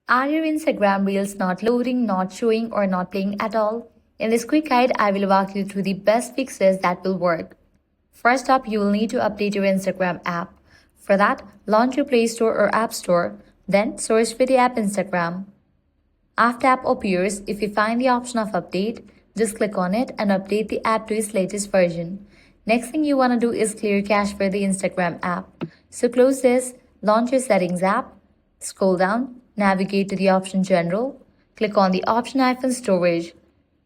Are your Instagram reels not loading, not showing, or not playing at all? In this quick guide, I will walk you through the best fixes that will work. First up, you will need to update your Instagram app. For that, launch your Play Store or App Store, then search for the app Instagram. After app appears, if you find the option of update, just click on it and update the app to its latest version. Next thing you want to do is clear cache for the Instagram app. So close this, launch your settings app, scroll down, navigate to the option general, click on the option storage.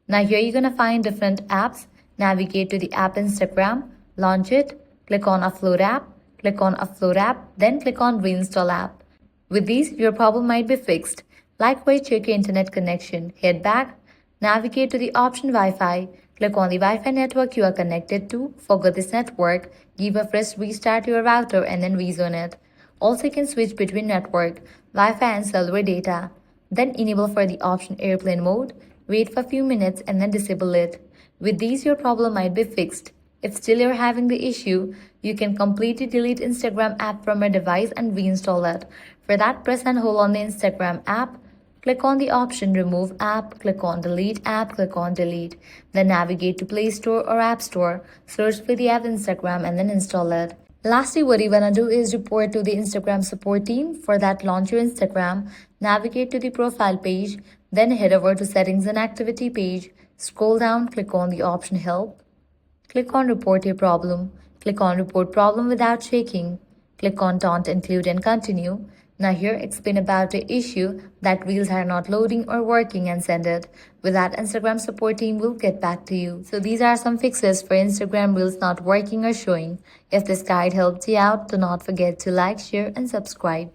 Now here you're going to find different apps, navigate to the app Instagram, launch it, click on upload app, then click on reinstall app. With these, your problem might be fixed. Likewise, check your internet connection. Head back, navigate to the option Wi-Fi, click on the Wi-Fi network you are connected to, forget this network, give a fresh restart to your router and then rezone it. Also, you can switch between network, Wi-Fi and cellular data. Then enable for the option airplane mode, wait for a few minutes and then disable it. With these, your problem might be fixed. If still you're having the issue, you can completely delete Instagram app from your device and reinstall it. For that, press and hold on the Instagram app. Click on the option Remove App, click on Delete App, click on Delete. Then navigate to Play Store or App Store, search for the app Instagram and then install it. Lastly, what you wanna do is report to the Instagram support team. For that, launch your Instagram, navigate to the profile page, then head over to Settings and Activity page. Scroll down, click on the option Help. Click on Report Your Problem. Click on Report Problem Without Shaking. Click on Don't Include and Continue. Now here, explain about the issue that reels are not loading or working and send it. With that, Instagram support team will get back to you. So these are some fixes for Instagram reels not working or showing. If this guide helped you out, do not forget to like, share, and subscribe.